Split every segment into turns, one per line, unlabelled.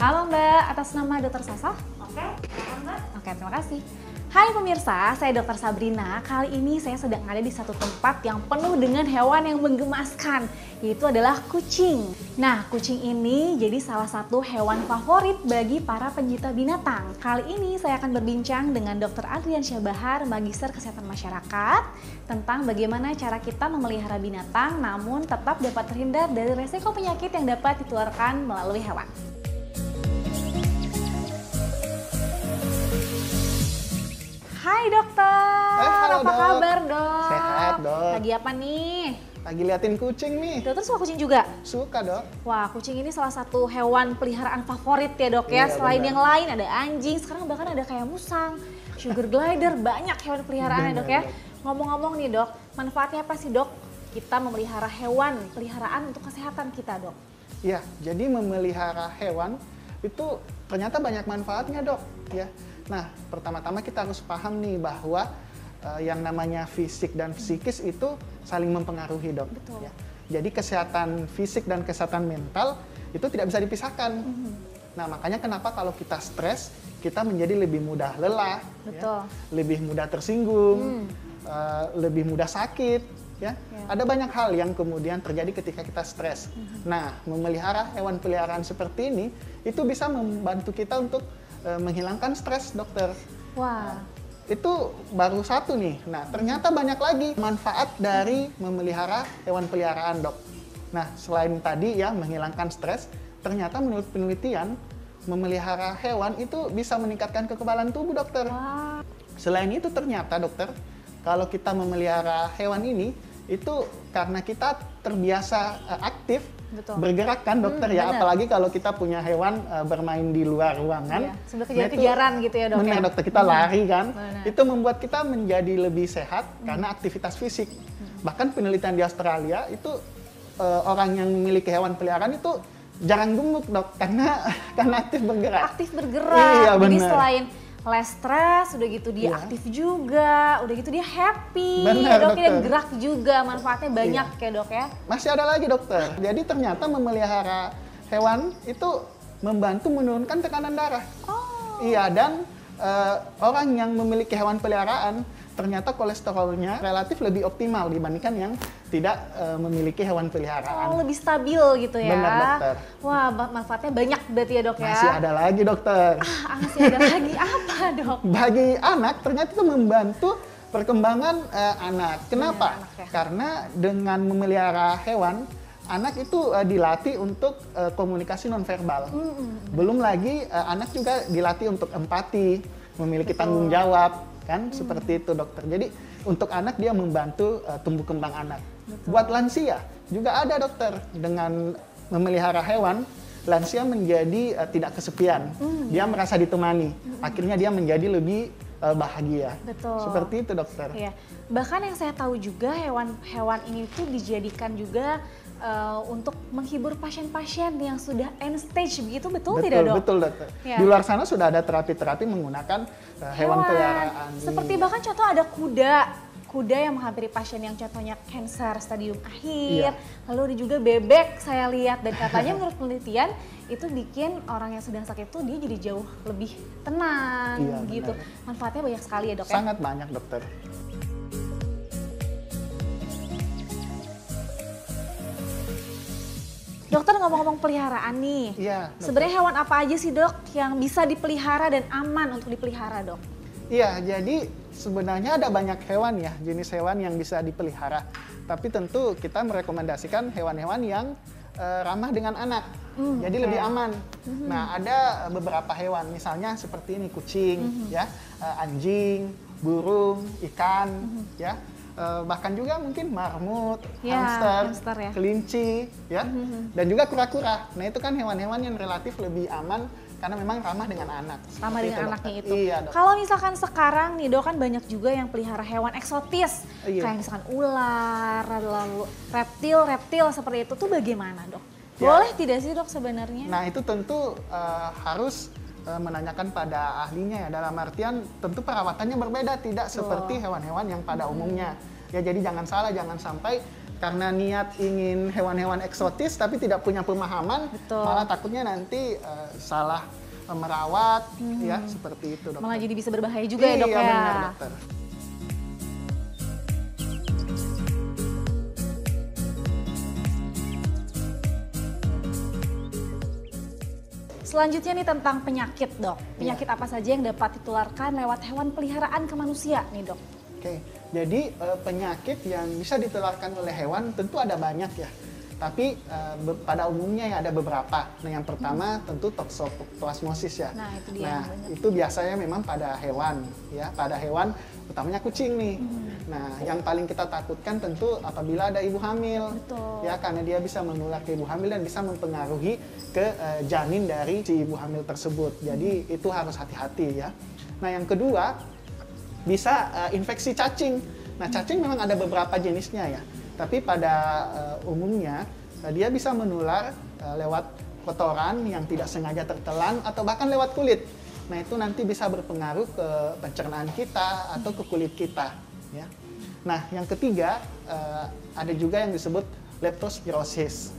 Halo Mbak, atas nama Dr. Sasa?
Oke, silakan Mbak.
Oke, terima kasih. Hai pemirsa, saya Dr. Sabrina. Kali ini saya sedang ada di satu tempat yang penuh dengan hewan yang menggemaskan, yaitu adalah kucing. Nah, kucing ini jadi salah satu hewan favorit bagi para pencinta binatang. Kali ini saya akan berbincang dengan Dr. Adrian Syahbahar, Magister Kesehatan Masyarakat, tentang bagaimana cara kita memelihara binatang namun tetap dapat terhindar dari resiko penyakit yang dapat ditularkan melalui hewan. Hai dokter,
Halo,
apa
Dok.
kabar dok?
Sehat, Dok.
Lagi apa nih?
Lagi liatin kucing nih.
Dokter suka kucing juga?
Suka, Dok.
Wah, kucing ini salah satu hewan peliharaan favorit ya dok ya.
Iya,
Selain
benar.
yang lain ada anjing, sekarang bahkan ada kayak musang, sugar glider, banyak hewan peliharaan ya dok ya.
Benar, Dok.
Ngomong-ngomong nih dok, manfaatnya apa sih dok? Kita memelihara hewan peliharaan untuk kesehatan kita dok.
Iya, jadi memelihara hewan itu ternyata banyak manfaatnya, Dok. Ya. Nah, pertama-tama kita harus paham nih bahwa yang namanya fisik dan psikis itu saling mempengaruhi, Dok.
Betul.
Ya. Jadi kesehatan fisik dan kesehatan mental itu tidak bisa dipisahkan. Nah, makanya kenapa kalau kita stres, kita menjadi lebih mudah lelah,
Betul.
ya, lebih mudah tersinggung, lebih mudah sakit, ya. Ada banyak hal yang kemudian terjadi ketika kita stres. Nah, memelihara hewan peliharaan seperti ini itu bisa membantu kita untuk menghilangkan stres, dokter.
Wah,
Itu baru satu nih. Nah, ternyata banyak lagi manfaat dari memelihara hewan peliharaan, dok. Nah, selain tadi ya menghilangkan stres, ternyata menurut penelitian memelihara hewan itu bisa meningkatkan kekebalan tubuh, dokter.
wah,
Selain itu ternyata, dokter, kalau kita memelihara hewan ini itu karena kita terbiasa aktif,
betul.
bergerak kan, dokter ya.
benar.
Apalagi kalau kita punya hewan bermain di luar ruangan.
Iya, sambil
Nah, itu-
kejar-kejaran gitu ya dok
Benar,
ya.
dokter, kita lari kan.
Benar.
Itu membuat kita menjadi lebih sehat karena aktivitas fisik. Bahkan penelitian di Australia itu orang yang memiliki hewan peliharaan itu jarang gemuk, dok, karena aktif bergerak.
Aktif bergerak,
Iya,
jadi
benar.
selain less stress, udah gitu dia
Iya.
aktif juga, udah gitu dia happy,
Benar,
dok, dia
dokter.
gerak juga, manfaatnya banyak
Iya.
ya dok ya.
Masih ada lagi, dokter. Jadi ternyata memelihara hewan itu membantu menurunkan tekanan darah.
Oh,
Iya, dan orang yang memiliki hewan peliharaan ternyata kolesterolnya relatif lebih optimal dibandingkan yang tidak memiliki hewan peliharaan.
lebih stabil gitu ya.
Benar, dokter.
Wah, manfaatnya banyak berarti ya dok ya.
Masih ada lagi, dokter.
Masih ada lagi apa dok?
Bagi anak ternyata itu membantu perkembangan anak. Kenapa?
anak ya.
Karena dengan memelihara hewan, anak itu dilatih untuk komunikasi nonverbal. Belum lagi anak juga dilatih untuk empati, memiliki tanggung jawab, kan? Seperti itu, dokter. Jadi untuk anak dia membantu tumbuh kembang anak. Buat lansia juga ada, dokter. Dengan memelihara hewan, lansia menjadi tidak kesepian. Dia merasa ditemani. Akhirnya dia menjadi lebih bahagia.
Betul.
Seperti itu, dokter.
Iya. Bahkan yang saya tahu juga hewan-hewan ini tuh dijadikan juga untuk menghibur pasien-pasien yang sudah end stage, begitu betul tidak dok?
Betul, dokter.
Ya.
Di luar sana sudah ada terapi-terapi menggunakan hewan peliharaan.
Seperti bahkan contoh ada kuda yang menghampiri pasien yang contohnya kanker stadium akhir.
Iya.
Lalu ada juga bebek saya lihat, dan katanya menurut penelitian itu bikin orang yang sedang sakit itu dia jadi jauh lebih tenang
Iya,
gitu.
benar.
Manfaatnya banyak sekali ya dok ya.
Sangat banyak, dokter.
Dokter, ngomong-ngomong peliharaan nih.
Iya, dokter.
Sebenarnya hewan apa aja sih dok yang bisa dipelihara dan aman untuk dipelihara dok?
Iya, jadi sebenarnya ada banyak hewan ya, jenis hewan yang bisa dipelihara. Tapi tentu kita merekomendasikan hewan-hewan yang ramah dengan anak, jadi
oke.
lebih aman. Nah, ada beberapa hewan, misalnya seperti ini kucing, ya, anjing, burung, ikan, ya, bahkan juga mungkin marmut,
Ya, hamster ya.
kelinci, ya, dan juga kura-kura. Nah, itu kan hewan-hewan yang relatif lebih aman karena memang ramah dengan anak.
Sama
Seperti
dengan
itu,
anaknya
dokter.
itu.
Iya, dok.
Kalau misalkan sekarang nih dok, kan banyak juga yang pelihara hewan eksotis.
Iya.
Kayak misalkan ular, lalu reptil seperti itu tuh bagaimana dok?
Ya.
Boleh tidak sih dok sebenarnya?
Nah, itu tentu harus menanyakan pada ahlinya ya. Dalam artian tentu perawatannya berbeda, tidak seperti hewan-hewan yang pada umumnya. Ya, jadi jangan salah, jangan sampai karena niat ingin hewan-hewan eksotis tapi tidak punya pemahaman,
Betul.
malah takutnya nanti salah merawat, ya seperti itu, dokter.
Malah jadi bisa berbahaya juga ya, Dok
Iya,
ya.
benar, dokter.
Selanjutnya nih tentang penyakit, Dok. Penyakit apa saja yang dapat ditularkan lewat hewan peliharaan ke manusia nih, Dok?
Oke, jadi penyakit yang bisa ditularkan oleh hewan tentu ada banyak ya. Tapi pada umumnya ya ada beberapa. Nah, yang pertama tentu toksoplasmosis ya.
Nah, itu dia.
Nah, itu biasanya memang pada hewan ya, pada hewan utamanya kucing nih. Nah, yang paling kita takutkan tentu apabila ada ibu hamil.
Betul.
Ya, karena dia bisa menular ke ibu hamil dan bisa mempengaruhi ke janin dari si ibu hamil tersebut. Jadi itu harus hati-hati ya. Nah, yang kedua bisa infeksi cacing. Nah, cacing memang ada beberapa jenisnya ya. Tapi pada umumnya dia bisa menular lewat kotoran yang tidak sengaja tertelan atau bahkan lewat kulit. Nah, itu nanti bisa berpengaruh ke pencernaan kita atau ke kulit kita ya. Nah, yang ketiga ada juga yang disebut leptospirosis.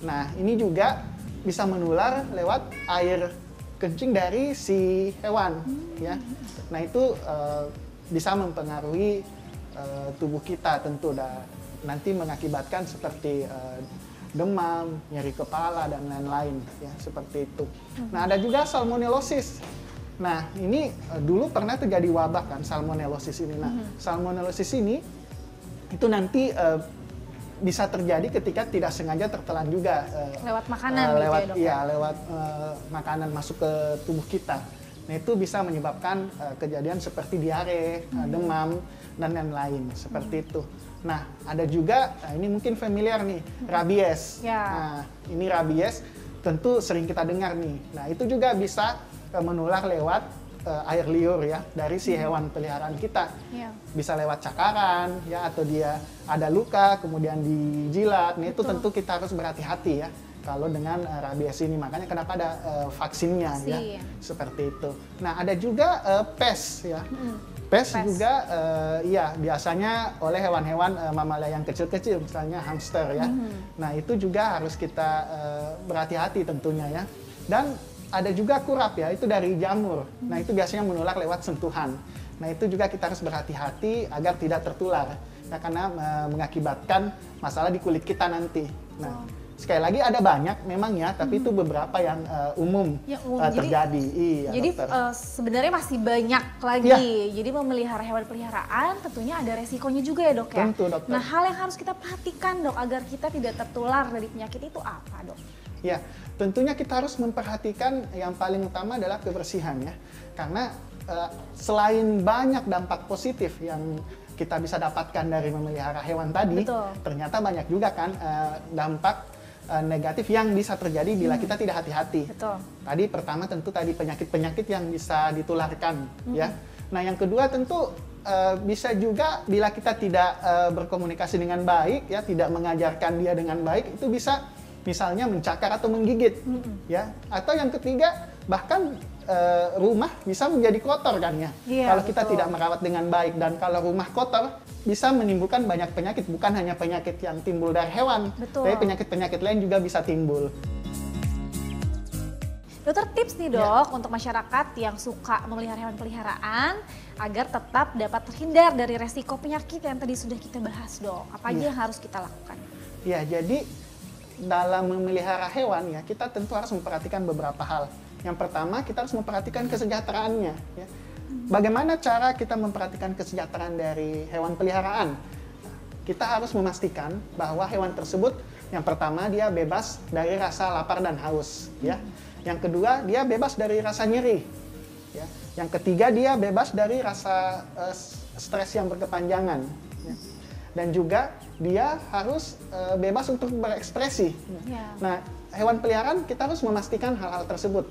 Nah, ini juga bisa menular lewat air kencing dari si hewan ya. Nah, itu bisa mempengaruhi tubuh kita tentu nanti mengakibatkan seperti demam, nyeri kepala dan lain-lain ya, seperti itu. Nah, ada juga salmonellosis. Nah, ini dulu pernah terjadi wabah kan salmonellosis ini. Nah, salmonellosis ini itu nanti bisa terjadi ketika tidak sengaja tertelan juga
Lewat makanan
lewat
gitu ya, Dok?
iya, lewat makanan masuk ke tubuh kita. Nah, itu bisa menyebabkan kejadian seperti diare, demam dan lain-lain seperti itu. Nah, ada juga ini mungkin familiar nih, rabies.
Ya.
Nah, ini rabies tentu sering kita dengar nih. Nah, itu juga bisa menular lewat air liur ya dari si hewan peliharaan kita.
Ya.
Bisa lewat cakaran ya, atau dia ada luka kemudian dijilat. Nah, itu tentu kita harus berhati-hati ya kalau dengan rabies ini. Makanya kenapa ada vaksinnya ya. Seperti itu. Nah, ada juga pes ya. Pes juga ya biasanya oleh hewan-hewan mamalia yang kecil-kecil, misalnya hamster ya. Nah, itu juga harus kita berhati-hati tentunya ya. Dan ada juga kurap ya, itu dari jamur. Nah, itu biasanya menular lewat sentuhan. Nah, itu juga kita harus berhati-hati agar tidak tertular. Ya, karena mengakibatkan masalah di kulit kita nanti. Nah, sekali lagi ada banyak memang ya, tapi itu beberapa yang umum terjadi.
Jadi sebenarnya masih banyak lagi.
Ya.
Jadi memelihara hewan peliharaan tentunya ada resikonya juga ya, Dok ya.
Tentu, dokter.
Nah, hal yang harus kita perhatikan, Dok, agar kita tidak tertular dari penyakit itu apa, Dok?
Ya, tentunya kita harus memperhatikan yang paling utama adalah kebersihan ya. Karena selain banyak dampak positif yang kita bisa dapatkan dari memelihara hewan tadi,
Betul.
ternyata banyak juga kan dampak negatif yang bisa terjadi bila kita tidak hati-hati.
Betul.
Tadi pertama tentu tadi penyakit-penyakit yang bisa ditularkan ya. Nah, yang kedua tentu bisa juga bila kita tidak berkomunikasi dengan baik ya, tidak mengajarkan dia dengan baik, itu bisa misalnya mencakar atau menggigit ya. Atau yang ketiga bahkan rumah bisa menjadi kotor kan ya.
Iya,
kalau kita tidak merawat dengan baik, dan kalau rumah kotor bisa menimbulkan banyak penyakit, bukan hanya penyakit yang timbul dari hewan,
Betul.
tapi penyakit-penyakit lain juga bisa timbul.
Dokter, tips nih, Dok, untuk masyarakat yang suka memelihara hewan peliharaan agar tetap dapat terhindar dari resiko penyakit yang tadi sudah kita bahas, Dok. Apa aja yang harus kita lakukan?
Ya, jadi dalam memelihara hewan ya, kita tentu harus memperhatikan beberapa hal. Yang pertama, kita harus memperhatikan kesejahteraannya ya. Bagaimana cara kita memperhatikan kesejahteraan dari hewan peliharaan? Kita harus memastikan bahwa hewan tersebut yang pertama dia bebas dari rasa lapar dan haus ya. Yang kedua, dia bebas dari rasa nyeri ya. Yang ketiga, dia bebas dari rasa stres yang berkepanjangan ya. Dan juga dia harus bebas untuk berekspresi.
Ya.
Nah, hewan peliharaan kita harus memastikan hal-hal tersebut.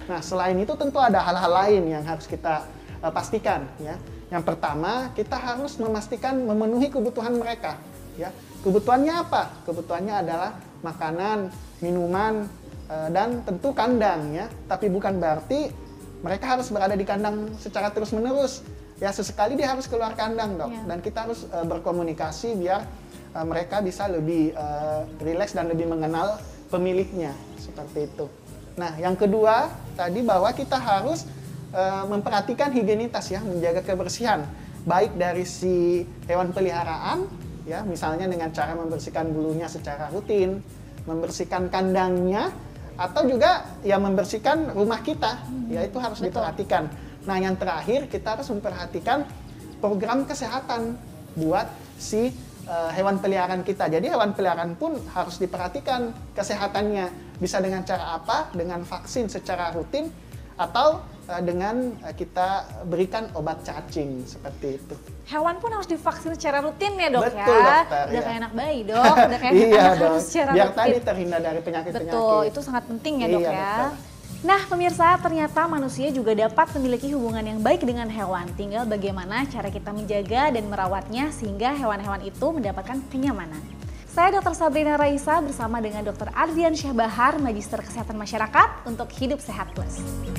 Nah, selain itu tentu ada hal-hal lain yang harus kita pastikan ya. Yang pertama, kita harus memastikan memenuhi kebutuhan mereka ya. Kebutuhannya apa? Kebutuhannya adalah makanan, minuman, dan tentu kandang ya. Tapi bukan berarti mereka harus berada di kandang secara terus-menerus. Ya, sesekali dia harus keluar kandang, Dok.
Ya.
Dan kita harus berkomunikasi biar mereka bisa lebih rileks dan lebih mengenal pemiliknya, seperti itu. Nah, yang kedua tadi bahwa kita harus memperhatikan higienitas ya, menjaga kebersihan, baik dari si hewan peliharaan, ya, misalnya dengan cara membersihkan bulunya secara rutin, membersihkan kandangnya, atau juga ya membersihkan rumah kita, ya itu harus diperhatikan. Nah, yang terakhir kita harus memperhatikan program kesehatan buat si hewan peliharaan kita. Jadi hewan peliharaan pun harus diperhatikan kesehatannya. Bisa dengan cara apa? Dengan vaksin secara rutin atau dengan kita berikan obat cacing, seperti itu.
Hewan pun harus divaksin secara rutin ya dok.
Betul,
ya?
dokter.
Udah
Ya.
kayak anak bayi dok, udah kayak
Iya
anak
dok,
harus secara
biar
rutin.
tadi terhindar dari penyakit-penyakit.
Betul, itu sangat penting ya dok
Iya,
ya.
dokter.
Nah pemirsa, ternyata manusia juga dapat memiliki hubungan yang baik dengan hewan. Tinggal bagaimana cara kita menjaga dan merawatnya sehingga hewan-hewan itu mendapatkan kenyamanan. Saya Dr. Sabrina Raisa bersama dengan Dr. Adrian Syahbahar, Magister Kesehatan Masyarakat untuk Hidup Sehat Plus.